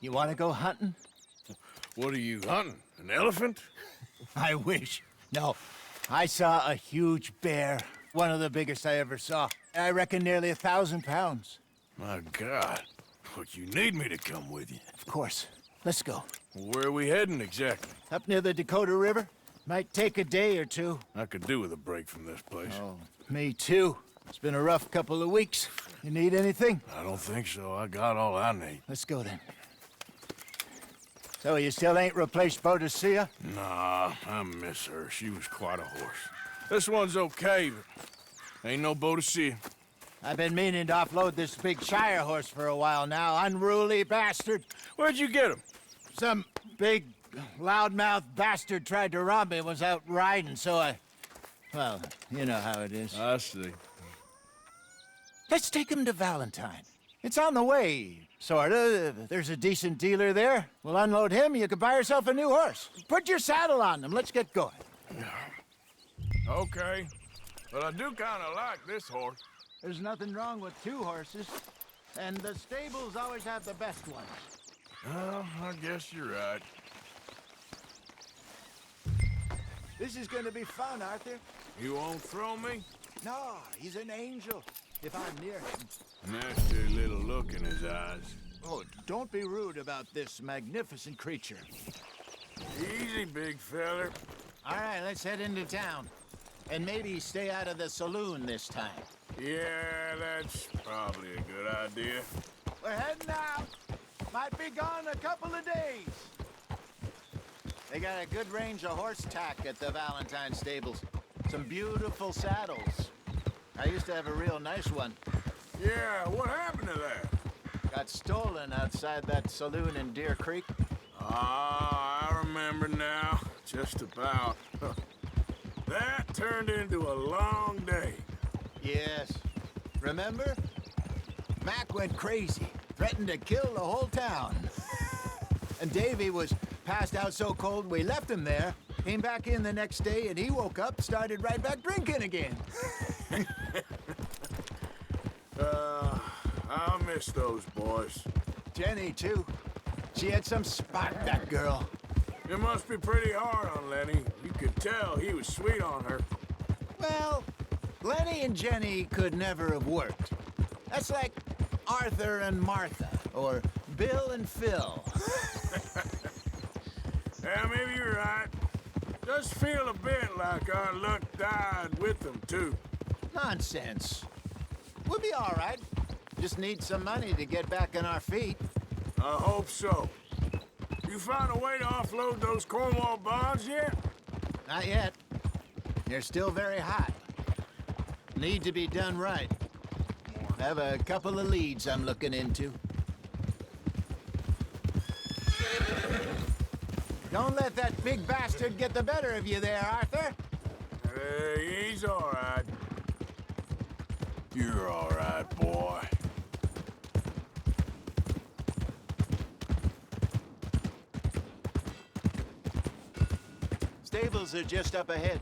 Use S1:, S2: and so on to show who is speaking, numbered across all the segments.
S1: You want to go hunting?
S2: What are you hunting? An elephant?
S1: I wish. No, I saw a huge bear. One of the biggest I ever saw. I reckon nearly 1,000 pounds.
S2: My God. What, you need me to come with you?
S1: Of course. Let's go.
S2: Where are we heading exactly?
S1: Up near the Dakota River. Might take a day or two.
S2: I could do with a break from this place.
S1: Oh, me too. It's been a rough couple of weeks. You need anything?
S2: I don't think so. I got all I need.
S1: Let's go then. So you still ain't replaced Hosea?
S2: Nah, I miss her. She was quite a horse. This one's okay, but ain't no Hosea.
S1: I've been meaning to offload this big Shire horse for a while now. Unruly bastard.
S2: Where'd you get him?
S1: Some big, loudmouth bastard tried to rob me and was out riding, so I... Well, you know how it is.
S2: I see.
S1: Let's take him to Valentine. It's on the way, sorta. There's a decent dealer there. We'll unload him, you can buy yourself a new horse. Put your saddle on him, let's get going.
S2: Okay, but I do kind of like this horse.
S1: There's nothing wrong with two horses, and the stables always have the best ones.
S2: Well, I guess you're right.
S1: This is gonna be fun, Arthur.
S2: You won't throw me?
S1: No, he's an angel, if I'm near him.
S2: Nasty little look in his eyes.
S1: Oh, don't be rude about this magnificent creature.
S2: Easy, big feller.
S1: All right, let's head into town. And maybe stay out of the saloon this time.
S2: Yeah, that's probably a good idea.
S1: We're heading out. Might be gone a couple of days. They got a good range of horse tack at the Valentine stables. Some beautiful saddles. I used to have a real nice one.
S2: Yeah, what happened to that?
S1: Got stolen outside that saloon in Deer Creek.
S2: Ah, I remember now. Just about. That turned into a long day.
S1: Yes. Remember? Mac went crazy, threatened to kill the whole town. And Davy was passed out so cold we left him there, came back in the next day, and he woke up, started right back drinking again.
S2: I'll miss those boys.
S1: Jenny, too. She had some spot, that girl.
S2: It must be pretty hard on Lenny. You could tell he was sweet on her.
S1: Well, Lenny and Jenny could never have worked. That's like Arthur and Martha, or Bill and Phil.
S2: Yeah, maybe you're right. Does feel a bit like our luck died with them, too.
S1: Nonsense. We'll be all right. Just need some money to get back on our feet.
S2: I hope so. You found a way to offload those Cornwall bonds yet?
S1: Not yet. They're still very hot. Need to be done right. I have a couple of leads I'm looking into. Don't let that big bastard get the better of you there, Arthur.
S2: He's all right. You're all right, boy.
S1: Stables are just up ahead.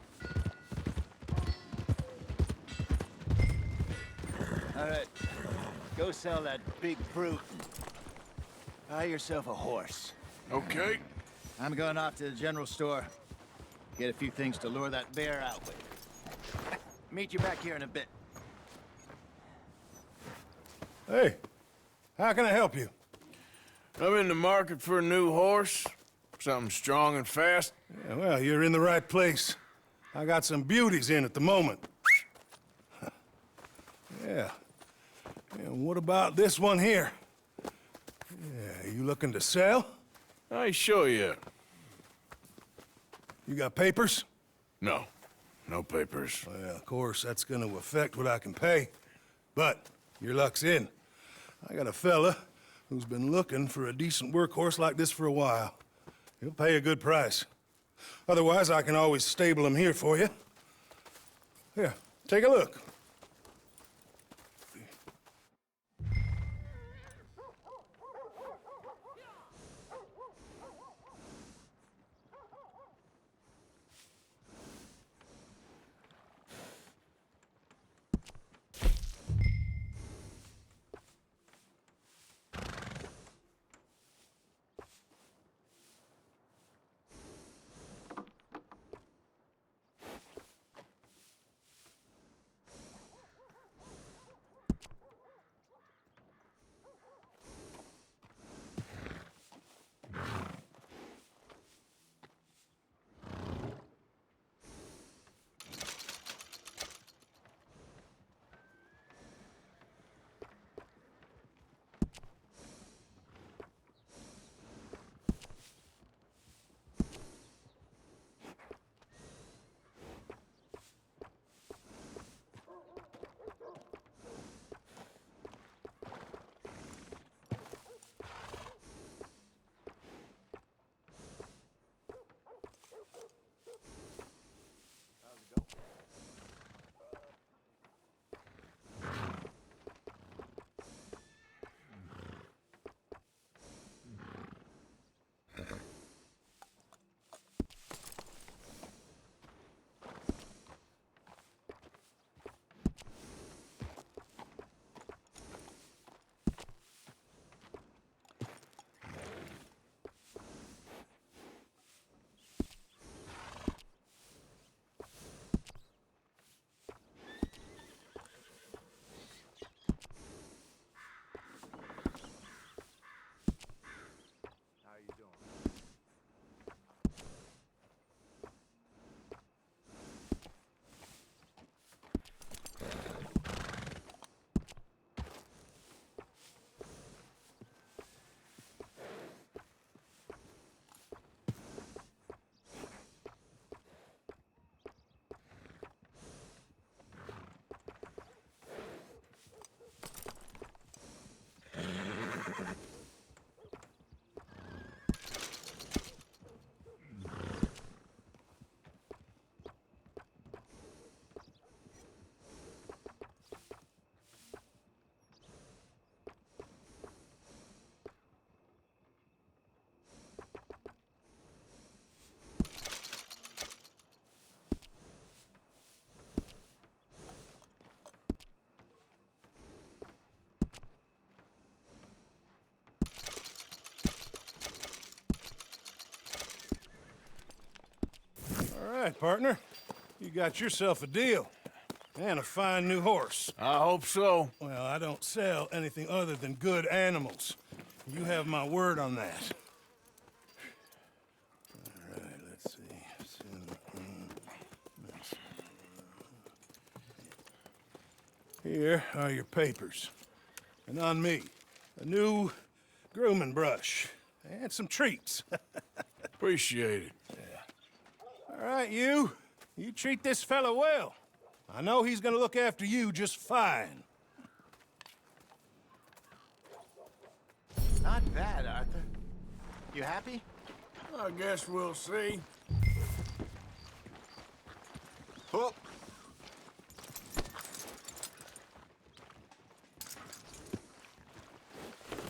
S1: All right, go sell that big brute. Buy yourself a horse.
S2: Okay.
S1: I'm going off to the general store. Get a few things to lure that bear out with. Meet you back here in a bit.
S3: Hey, how can I help you?
S2: I'm in the market for a new horse. Something strong and fast.
S3: Yeah, well, you're in the right place. I got some beauties in at the moment. Yeah. And what about this one here? Yeah, you looking to sell?
S2: I show you.
S3: You got papers?
S2: No. No papers.
S3: Well, of course, that's gonna affect what I can pay. But your luck's in. I got a fella who's been looking for a decent workhorse like this for a while. He'll pay a good price. Otherwise, I can always stable him here for you. Here, take a look. right, partner. You got yourself a deal. And a fine new horse.
S2: I hope so.
S3: Well, I don't sell anything other than good animals. You have my word on that. All right, let's see. Here are your papers. And on me, a new grooming brush. And some treats.
S2: Appreciate it.
S3: All right, you. You treat this fella well. I know he's gonna look after you just fine.
S1: Not bad, Arthur. You happy?
S2: I guess we'll see.
S1: Oh.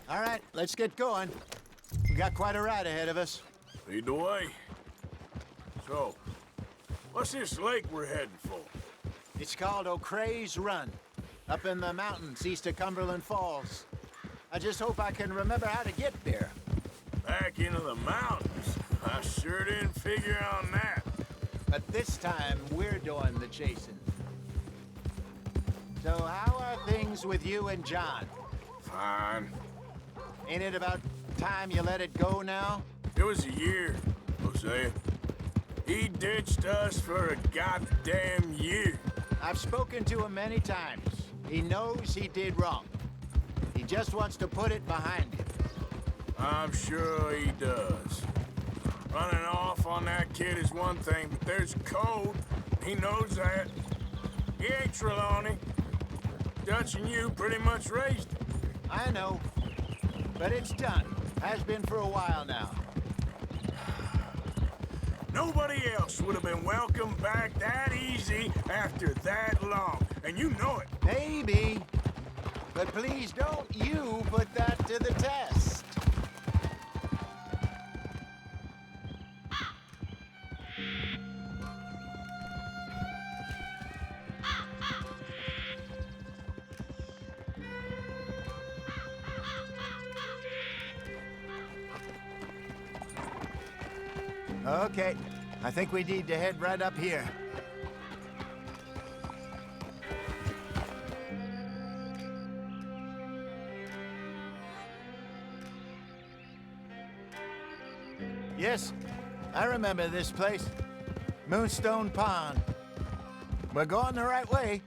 S1: All right, let's get going. We got quite a ride ahead of us.
S2: Lead the way. So, what's this lake we're heading for?
S1: It's called O'Creagh's Run, up in the mountains east of Cumberland Falls. I just hope I can remember how to get there.
S2: Back into the mountains? I sure didn't figure on that.
S1: But this time, we're doing the chasing. So how are things with you and John?
S2: Fine.
S1: Ain't it about time you let it go now?
S2: It was a year, Hosea. He ditched us for a goddamn year.
S1: I've spoken to him many times. He knows he did wrong. He just wants to put it behind him.
S2: I'm sure he does. Running off on that kid is one thing, but there's code. He knows that. He ain't Trelawney. Dutch and you pretty much raised him.
S1: I know. But it's done. Has been for a while now.
S2: Nobody else would have been welcomed back that easy after that long, and you know it.
S1: Maybe. But please don't you put that to the test. Okay, I think we need to head right up here. Yes, I remember this place. Moonstone Pond. We're going the right way.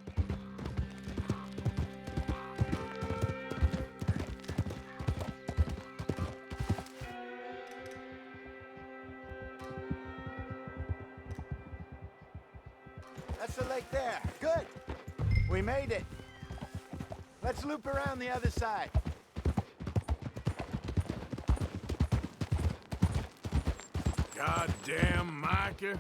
S1: That's the lake there. Good. We made it. Let's loop around the other side.
S2: Goddamn Micah.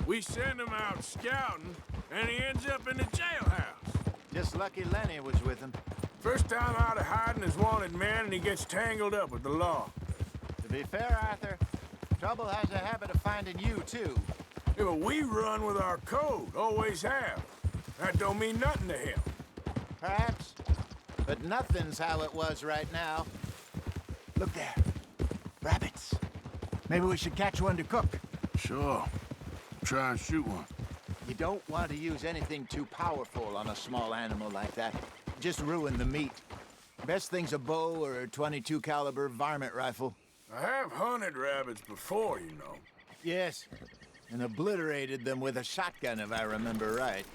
S2: We send him out scouting, and he ends up in the jailhouse.
S1: Just lucky Lenny was with him.
S2: First time out of hiding as wanted man, and he gets tangled up with the law.
S1: To be fair, Arthur, trouble has a habit of finding you, too.
S2: Yeah, but we run with our code, always have. That don't mean nothing to him.
S1: Perhaps. But nothing's how it was right now. Look there. Rabbits. Maybe we should catch one to cook.
S2: Sure. Try and shoot one.
S1: You don't want to use anything too powerful on a small animal like that. Just ruin the meat. Best thing's a bow or a .22 caliber varmint rifle.
S2: I have hunted rabbits before, you know.
S1: Yes, and obliterated them with a shotgun, if I remember right.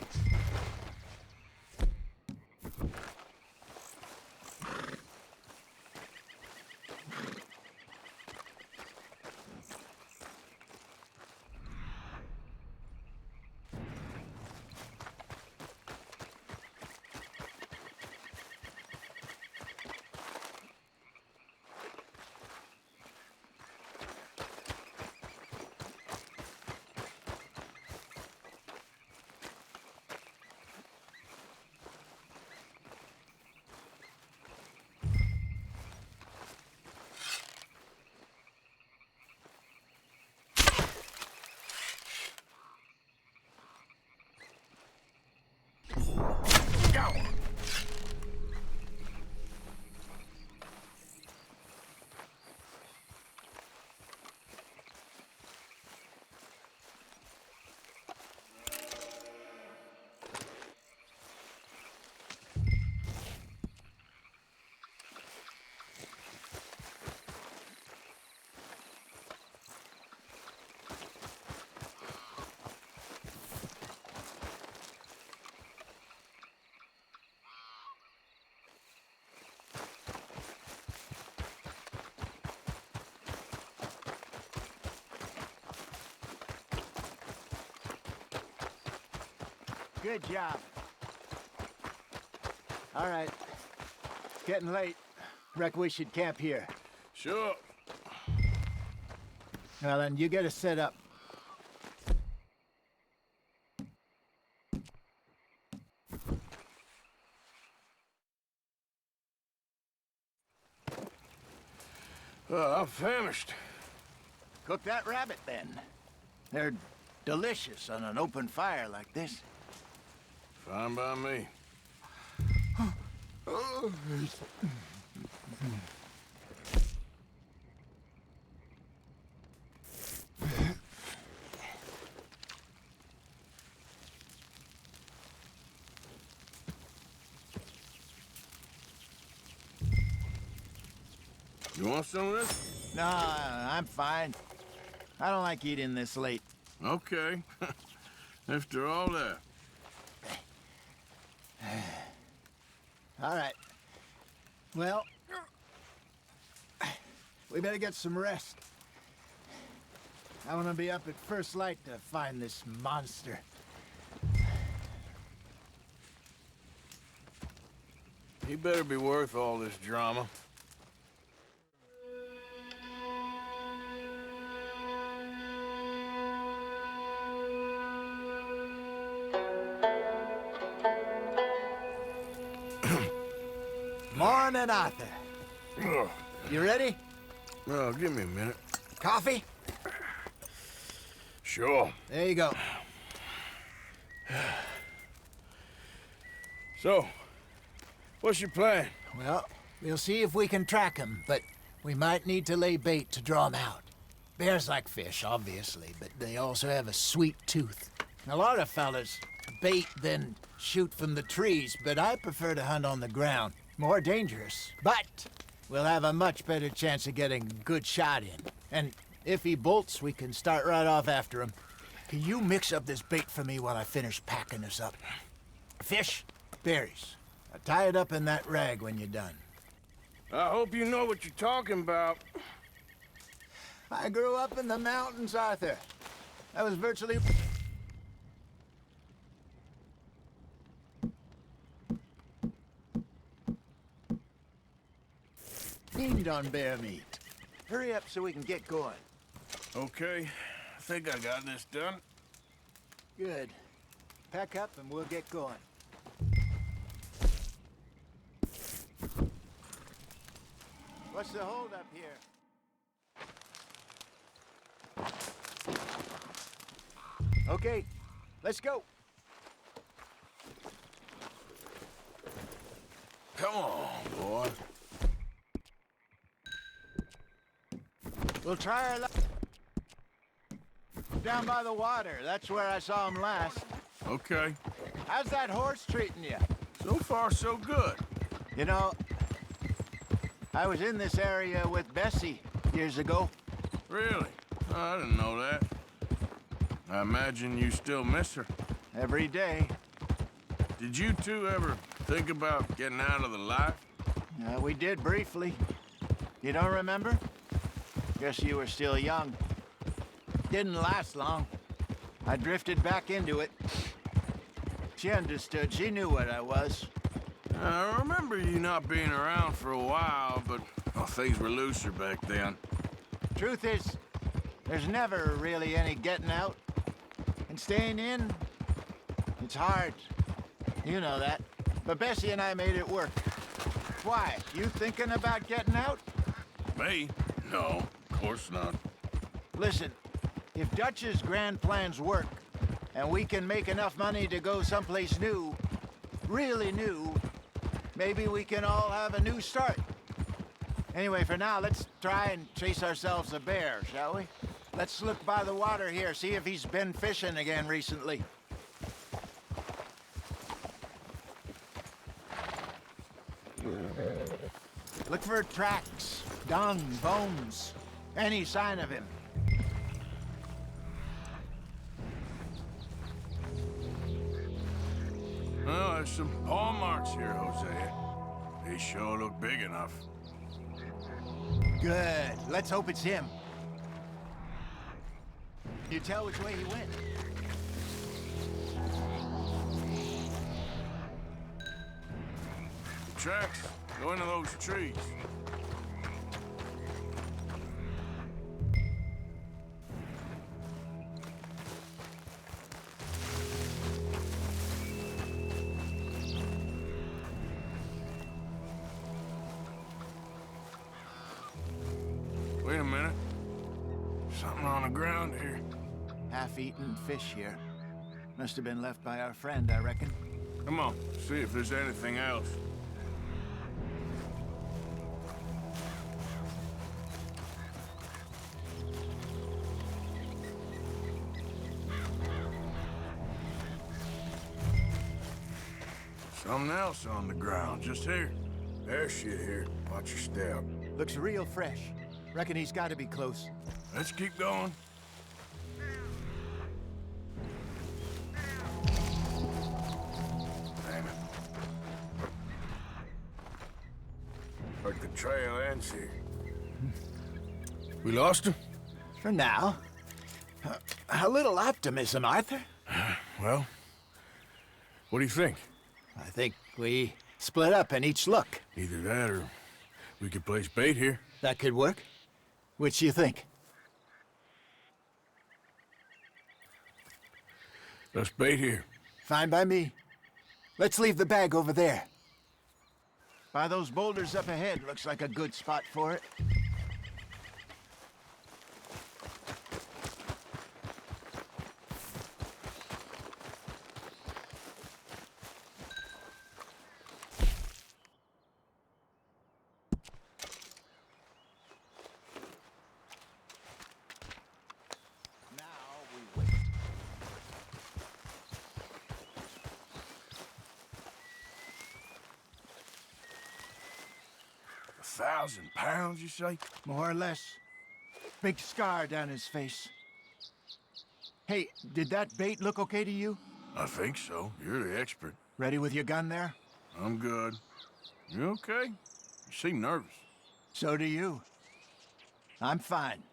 S1: Good job. All right. Getting late. Reckon we should camp here.
S2: Sure.
S1: Well, then you get us set up.
S2: I'm famished.
S1: Cook that rabbit, then. They're delicious on an open fire like this.
S2: Fine by me. You want some of this?
S1: No, I'm fine. I don't like eating this late.
S2: Okay. After all that.
S1: All right. Well, we better get some rest. I want to be up at first light to find this monster.
S2: He better be worth all this drama.
S1: Morning, Arthur.
S2: Ugh.
S1: You ready?
S2: Well, give me a minute.
S1: Coffee?
S2: Sure.
S1: There you go.
S2: So, what's your plan?
S1: Well, we'll see if we can track him, but we might need to lay bait to draw him out. Bears like fish, obviously, but they also have a sweet tooth. A lot of fellas bait, then shoot from the trees, but I prefer to hunt on the ground. More dangerous, but we'll have a much better chance of getting a good shot in. And if he bolts, we can start right off after him. Can you mix up this bait for me while I finish packing this up? Fish, berries. I'll tie it up in that rag when you're done.
S2: I hope you know what you're talking about.
S1: I grew up in the mountains, Arthur. I was virtually... fiend on bear meat. Hurry up so we can get going.
S2: Okay, I think I got this done.
S1: Good. Pack up and we'll get going. What's the holdup here? Okay, let's go.
S2: Come on, boy.
S1: We'll try our luck down by the water. That's where I saw him last.
S2: Okay.
S1: How's that horse treating you?
S2: So far, so good.
S1: You know, I was in this area with Bessie years ago.
S2: Really? Oh, I didn't know that. I imagine you still miss her.
S1: Every day.
S2: Did you two ever think about getting out of the life?
S1: We did briefly. You don't remember? Guess you were still young. Didn't last long. I drifted back into it. She understood. She knew what I was.
S2: I remember you not being around for a while, but things were looser back then.
S1: Truth is, there's never really any getting out. And staying in, it's hard. You know that. But Bessie and I made it work. Why? You thinking about getting out?
S2: Me? No, of course not.
S1: Listen, if Dutch's grand plans work, and we can make enough money to go someplace new, really new, maybe we can all have a new start. Anyway, for now, let's try and chase ourselves a bear, shall we? Let's look by the water here, see if he's been fishing again recently. Look for tracks, dung, bones, any sign of him.
S2: Well, there's some paw marks here, Hosea. They sure look big enough.
S1: Good. Let's hope it's him. Can you tell which way he went?
S2: tracks. Go into those trees. Wait a minute. Something on the ground here.
S1: Half-eaten fish here. Must have been left by our friend, I reckon.
S2: Come on, see if there's anything else. Something else on the ground, just here. There's shit here. Watch your step.
S1: Looks real fresh. Reckon he's got to be close.
S2: Let's keep going. Damn it. Like the trail ends here. We lost him?
S1: For now. A little optimism, Arthur.
S2: Well, what do you think?
S1: I think we split up and each look.
S2: Either that or we could place bait here.
S1: That could work. Which you think?
S2: Let's bait here.
S1: Fine by me. Let's leave the bag over there. By those boulders up ahead, looks like a good spot for it. Now we wait.
S2: 1,000 pounds, you say?
S1: More or less. Big scar down his face. Hey, did that bait look okay to you?
S2: I think so. You're the expert.
S1: Ready with your gun there?
S2: I'm good. You okay? You seem nervous.
S1: So do you. I'm fine.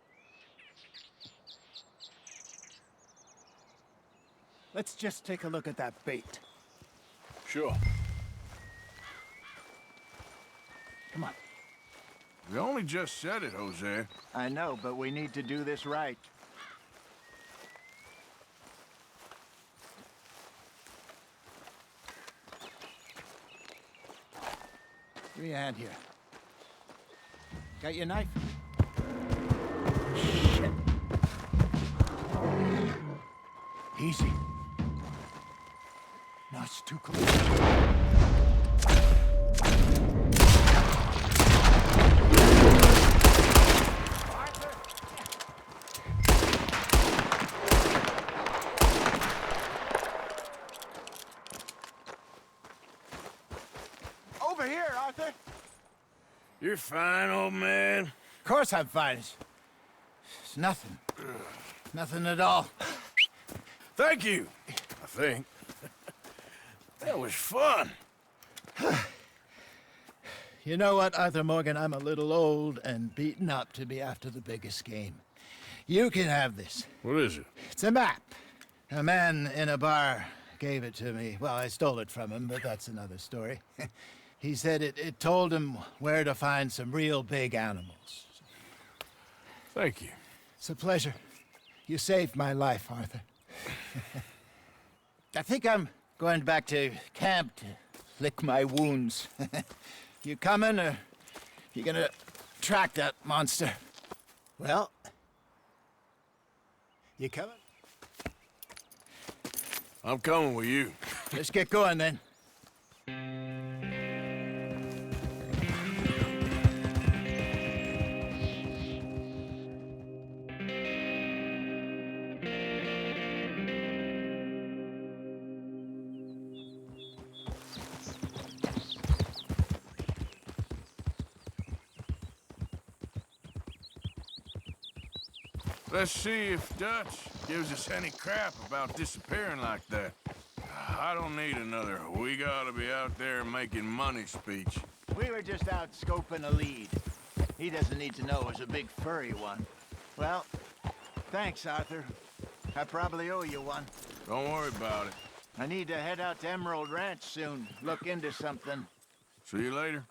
S1: Let's just take a look at that bait.
S2: Sure.
S1: Come on.
S2: We only just said it, Hosea.
S1: I know, but we need to do this right. Give me a hand here. Got your knife? Shit. Easy. No, it's too close. Over here, Arthur.
S2: You're fine, old man.
S1: Of course I'm fine. It's nothing. Nothing at all.
S2: Thank you, I think. That was fun.
S1: You know what, Arthur Morgan? I'm a little old and beaten up to be after the biggest game. You can have this.
S2: What is it?
S1: It's a map. A man in a bar gave it to me. Well, I stole it from him, but that's another story. He said it told him where to find some real big animals.
S2: Thank you.
S1: It's a pleasure. You saved my life, Arthur. I think I'm going back to camp to lick my wounds. You coming, or you gonna track that monster? Well, you coming?
S2: I'm coming with you.
S1: Let's get going, then.
S2: Let's see if Dutch gives us any crap about disappearing like that. I don't need another "we gotta be out there making money" speech.
S1: We were just out scoping a lead. He doesn't need to know it was a big furry one. Well, thanks, Arthur. I probably owe you one.
S2: Don't worry about it.
S1: I need to head out to Emerald Ranch soon, look into something.
S2: See you later.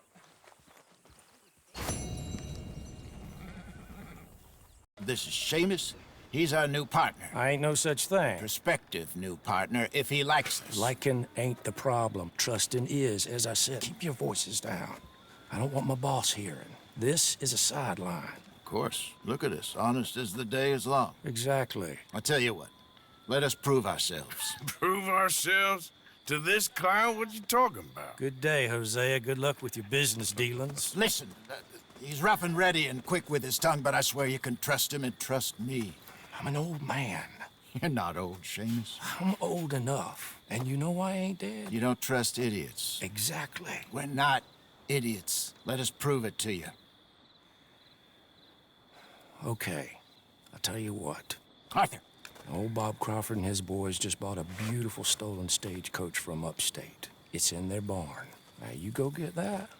S1: This is Sheamus. He's our new partner.
S4: I ain't no such thing.
S1: Prospective new partner, if he likes us.
S4: Liking ain't the problem. Trusting is. As I said, keep your voices down. I don't want my boss hearing. This is a sideline.
S1: Of course. Look at us. Honest as the day is long.
S4: Exactly.
S1: I'll tell you what. Let us prove ourselves.
S2: Prove ourselves? To this clown? What you talking about?
S4: Good day, Hosea. Good luck with your business dealings.
S1: Listen, he's rough and ready and quick with his tongue, but I swear you can trust him and trust me.
S4: I'm an old man.
S1: You're not old, Sheamus.
S4: I'm old enough. And you know I ain't dead?
S1: You don't trust idiots.
S4: Exactly.
S1: We're not idiots. Let us prove it to you.
S4: Okay. I'll tell you what.
S1: Arthur.
S4: Old Bob Crawford and his boys just bought a beautiful stolen stagecoach from upstate. It's in their barn. Now you go get that,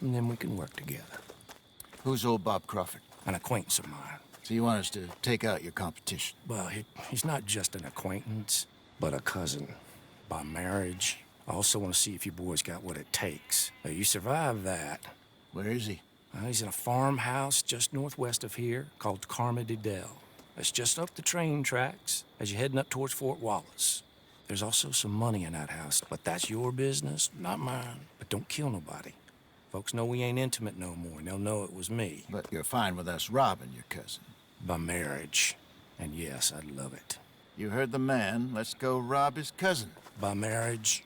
S4: and then we can work together.
S1: Who's old Bob Crawford?
S4: An acquaintance of mine.
S1: So you want us to take out your competition?
S4: Well, he's not just an acquaintance, but a cousin. By marriage. I also want to see if you boys got what it takes. Now, you survive that.
S1: Where is he?
S4: He's in a farmhouse just northwest of here called Carmody, Dell. It's just up the train tracks as you're heading up towards Fort Wallace. There's also some money in that house, but that's your business, not mine. But don't kill nobody. Folks know we ain't intimate no more, and they'll know it was me.
S1: But you're fine with us robbing your cousin.
S4: By marriage. And yes, I'd love it.
S1: You heard the man. Let's go rob his cousin.
S4: By marriage.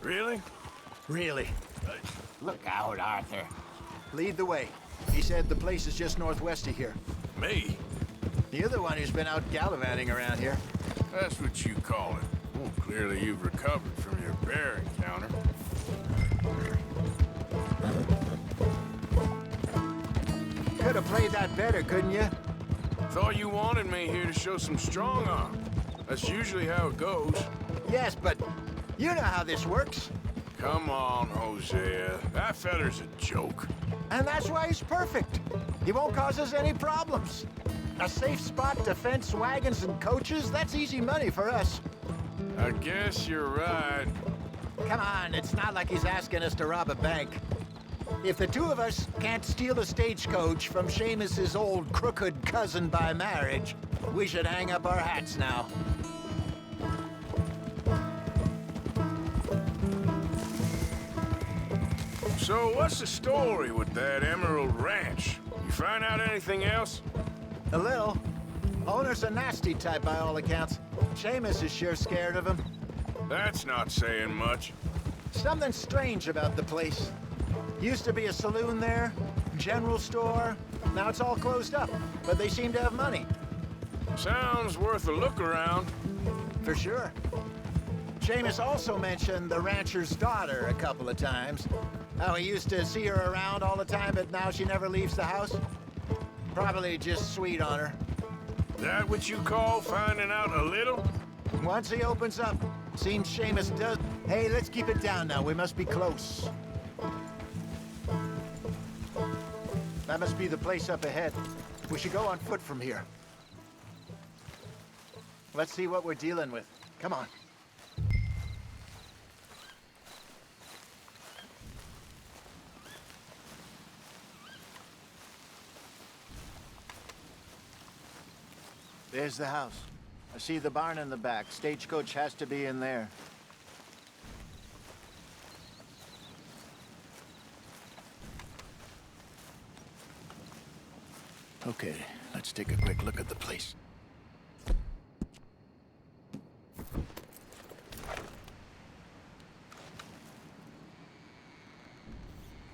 S2: Really?
S1: Really? Look out, Arthur. Lead the way. He said the place is just northwest of here.
S2: Me?
S1: You're the one who's been out gallivanting around here.
S2: That's what you call it. Well, clearly you've recovered from your bear encounter.
S1: Could have played that better, couldn't you?
S2: Thought you wanted me here to show some strong arm. That's usually how it goes.
S1: Yes, but you know how this works.
S2: Come on, Hosea. That feller's a joke.
S1: And that's why he's perfect. He won't cause us any problems. A safe spot to fence wagons and coaches, that's easy money for us.
S2: I guess you're right.
S1: Come on, it's not like he's asking us to rob a bank. If the two of us can't steal a stagecoach from Sheamus's old crooked cousin by marriage, we should hang up our hats now.
S2: So what's the story with that Emerald Ranch? You find out anything else?
S1: A little. Owner's a nasty type by all accounts. Sheamus is sure scared of him.
S2: That's not saying much.
S1: Something strange about the place. Used to be a saloon there, general store. Now it's all closed up, but they seem to have money.
S2: Sounds worth a look around.
S1: For sure. Sheamus also mentioned the rancher's daughter a couple of times. How he used to see her around all the time, but now she never leaves the house. Probably just sweet on her.
S2: That what you call finding out a little?
S1: Once he opens up, seems Sheamus does. Hey, let's keep it down now. We must be close. That must be the place up ahead. We should go on foot from here. Let's see what we're dealing with. Come on. There's the house. I see the barn in the back. Stagecoach has to be in there. Okay, let's take a quick look at the place.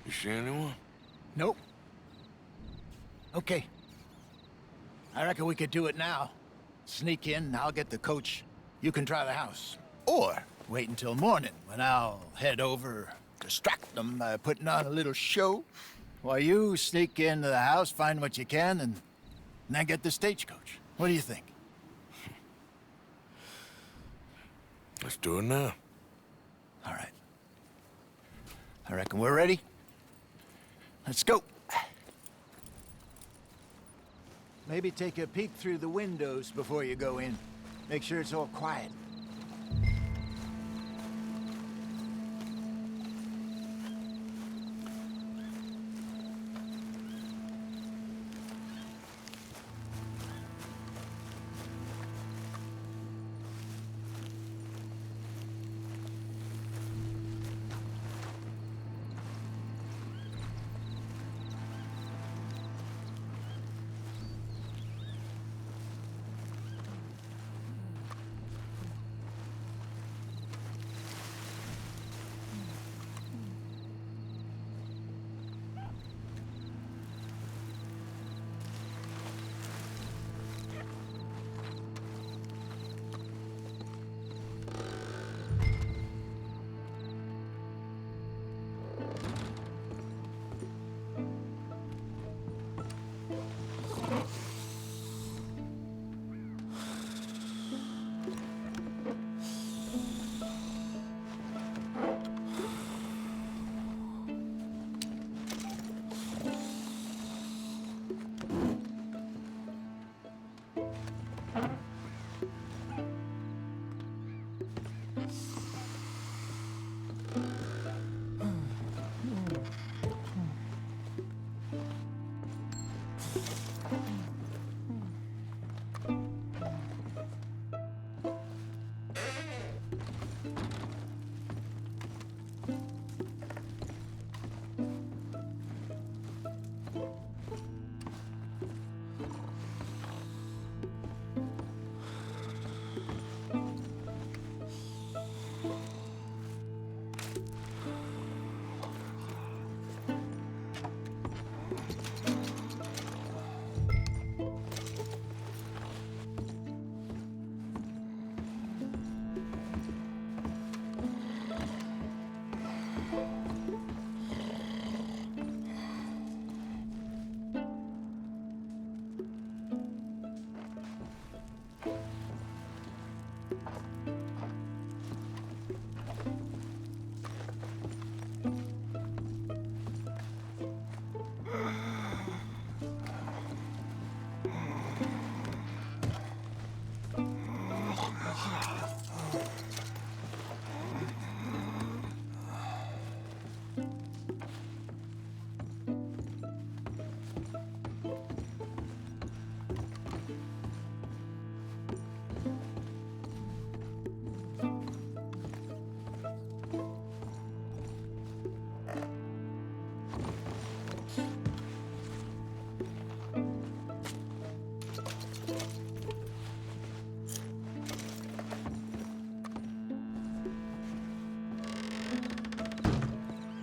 S2: You see anyone?
S1: Nope. Okay. I reckon we could do it now. Sneak in, I'll get the coach. You can try the house. Or wait until morning when I'll head over, distract them by putting on a little show. While you sneak into the house, find what you can, and then get the stagecoach. What do you think?
S2: Let's do it now.
S1: All right. I reckon we're ready. Let's go. Maybe take a peek through the windows before you go in. Make sure it's all quiet.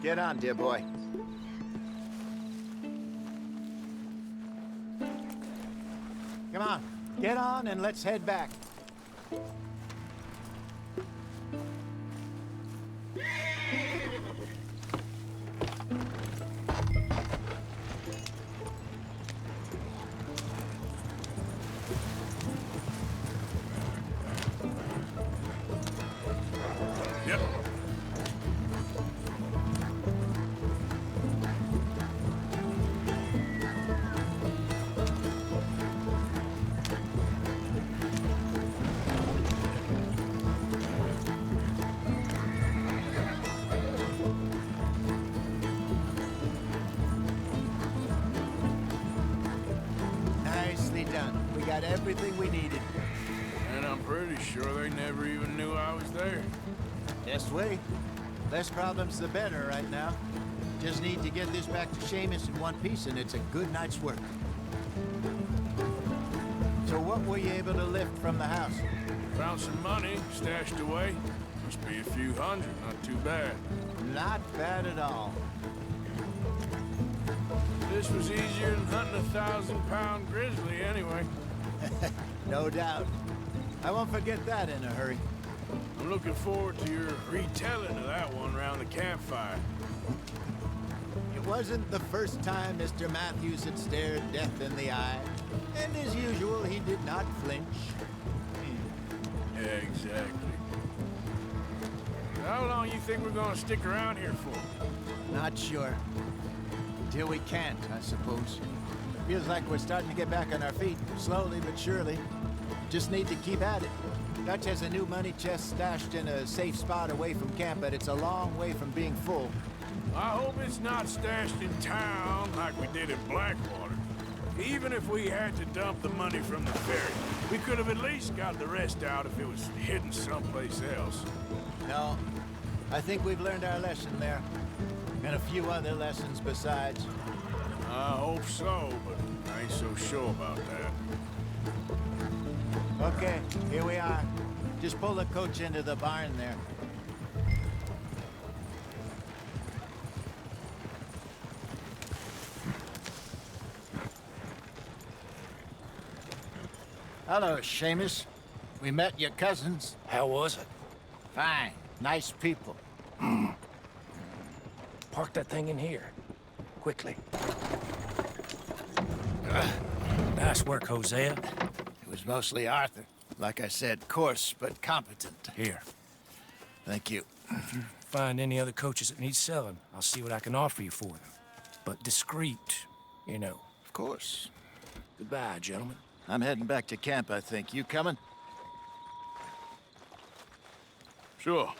S1: Get on, dear boy. Come on, get on and let's head back.
S2: Yep.
S1: Nicely done. We got everything we needed.
S2: And I'm pretty sure they never even knew I was there.
S1: Just wait. Less problems the better right now. Just need to get this back to Sheamus in one piece and it's a good night's work. So what were you able to lift from the house?
S2: Found some money stashed away. Must be a few hundred, not too bad.
S1: Not bad at all.
S2: This was easier than hunting a 1,000-pound grizzly anyway.
S1: No doubt. I won't forget that in a hurry.
S2: I'm looking forward to your retelling of that one around the campfire.
S1: It wasn't the first time Mr. Matthews had stared death in the eye. And as usual, he did not flinch.
S2: Yeah, exactly. How long you think we're gonna stick around here for?
S1: Not sure. until we can't, I suppose. Feels like we're starting to get back on our feet, slowly but surely. Just need to keep at it. Dutch has a new money chest stashed in a safe spot away from camp, but it's a long way from being full.
S2: I hope it's not stashed in town like we did in Blackwater. Even if we had to dump the money from the ferry, we could have at least got the rest out if it was hidden someplace else.
S1: No, I think we've learned our lesson there. And a few other lessons besides.
S2: I hope so, but I ain't so sure about that.
S1: Okay, here we are. Just pull the coach into the barn there. Hello, Sheamus. We met your cousins.
S4: How was it?
S1: Fine. Nice people.
S4: Park that thing in here. Quickly. Nice work, Hosea.
S1: It was mostly Arthur. Like I said, coarse but competent.
S4: Here.
S1: Thank you.
S4: Find any other coaches that need selling. I'll see what I can offer you for them. But discreet, you know.
S1: Of course.
S4: Goodbye, gentlemen.
S1: I'm heading back to camp, I think. You coming?
S2: Sure.